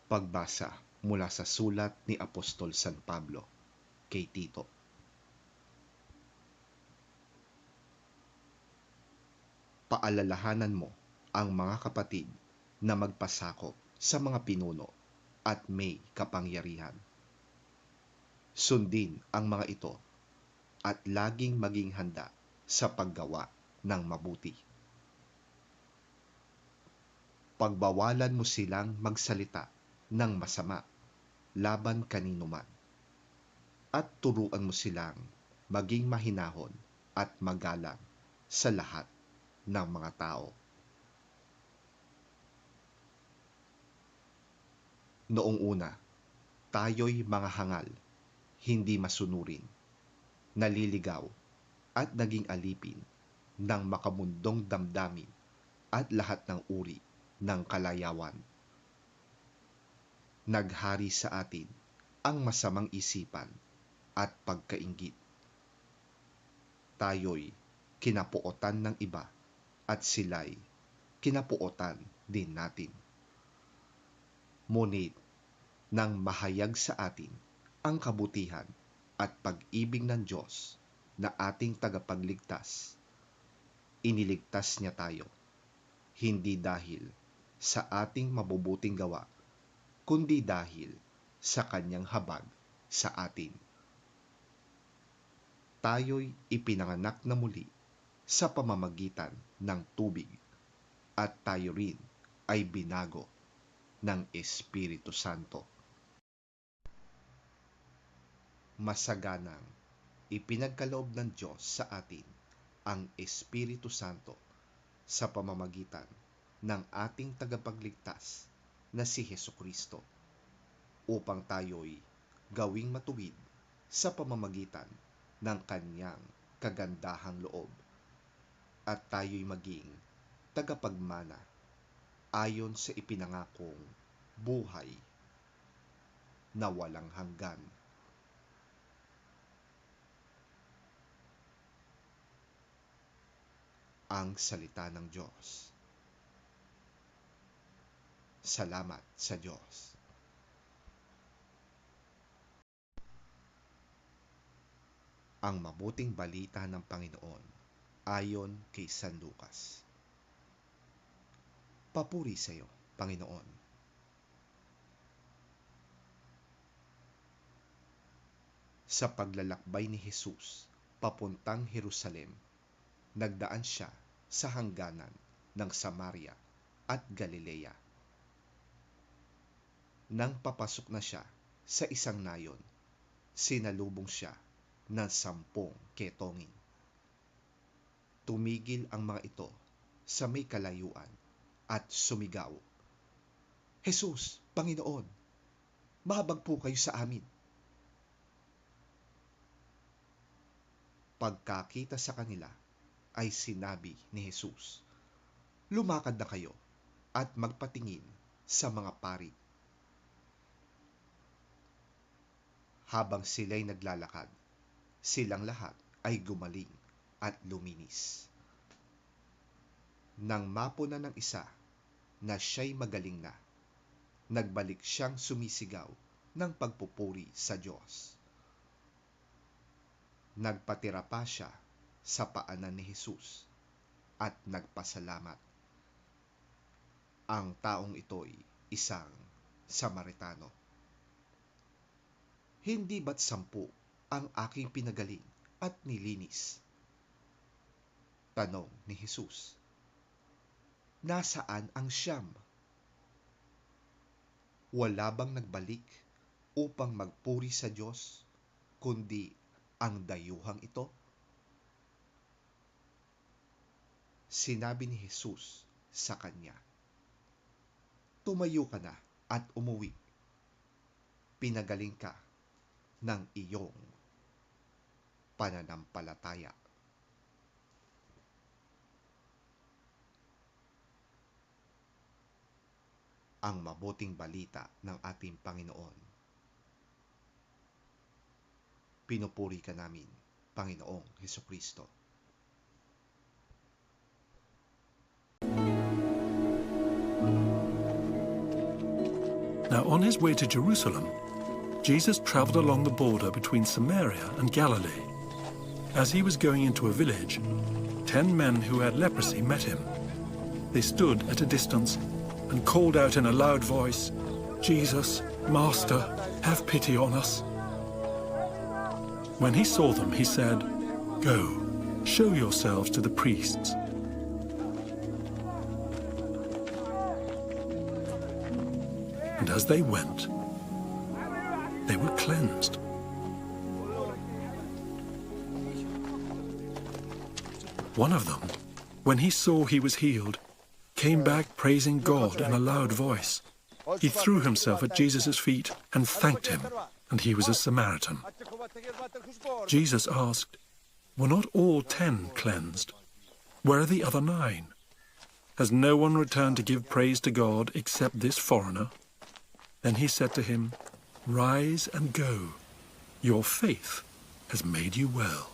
Pagbasa mula sa sulat ni Apostol San Pablo kay Tito. Paalalahanan mo ang mga kapatid na magpasakop sa mga pinuno at may kapangyarihan. Sundin ang mga ito at laging maging handa sa paggawa ng mabuti. Pagbawalan mo silang magsalita ng masama laban kanino man, at turuan mo silang maging mahinahon at magalang sa lahat ng mga tao. Noong una, tayo'y mga hangal, hindi masunurin, naliligaw at naging alipin ng makamundong damdamin at lahat ng uri ng kalayawan. Naghari sa atin ang masamang isipan at pagkainggit. Tayo'y kinapuotan ng iba at sila'y kinapuotan din natin. Ngunit nang mahayag sa atin ang kabutihan at pag-ibig ng Diyos na ating tagapagligtas, iniligtas niya tayo, hindi dahil sa ating mabubuting gawa, kundi dahil sa kanyang habag sa atin. Tayo'y ipinanganak na muli sa pamamagitan ng tubig at tayo rin ay binago ng Espiritu Santo. Masaganang ipinagkaloob ng Diyos sa atin ang Espiritu Santo sa pamamagitan ng ating tagapagligtas na si Hesukristo, upang tayo'y gawing matuwid sa pamamagitan ng kanyang kagandahang loob, at tayo'y maging tagapagmana ayon sa ipinangakong buhay na walang hanggan. Ang salita ng Diyos. Salamat sa Diyos. Ang mabuting balita ng Panginoon ayon kay San Lucas. Papuri sa iyo, Panginoon. Sa paglalakbay ni Jesus papuntang Jerusalem, nagdaan siya sa hangganan ng Samaria at Galilea. Nang papasok na siya sa isang nayon, sinalubong siya ng 10 ketongin. Tumigil ang mga ito sa may kalayuan at sumigaw, "Jesus, Panginoon, mahabag po kayo sa amin." Pagkakita sa kanila ay sinabi ni Jesus, "Lumakad na kayo at magpatingin sa mga pari." Habang sila'y naglalakad, silang lahat ay gumaling at luminis. Nang mapuna ng isa na siya'y magaling na, nagbalik siyang sumisigaw ng pagpupuri sa Diyos. Nagpatira pa siya sa paanan ni Jesus at nagpasalamat. Ang taong ito'y isang Samaritano. Hindi ba't 10 ang aking pinagaling at nilinis? Tanong ni Jesus. Nasaan ang 9? Wala bang nagbalik upang magpuri sa Diyos, kundi ang dayuhang ito? Sinabi ni Jesus sa kanya, "Tumayo ka na at umuwi. Pinagaling ka ng iyong pananampalataya." Ang mabuting balita ng ating Panginoon. Pinupuri ka namin, Panginoong Hesukristo. Now on his way to Jerusalem, Jesus traveled along the border between Samaria and Galilee. As he was going into a village, 10 men who had leprosy met him. They stood at a distance and called out in a loud voice, "Jesus, Master, have pity on us." When he saw them, he said, "Go, show yourselves to the priests." And as they went, they were cleansed. One of them, when he saw he was healed, came back praising God in a loud voice. He threw himself at Jesus' feet and thanked him, and he was a Samaritan. Jesus asked, "Were not all 10 cleansed? Where are the other 9? Has no one returned to give praise to God except this foreigner?" Then he said to him, "Rise and go. Your faith has made you well."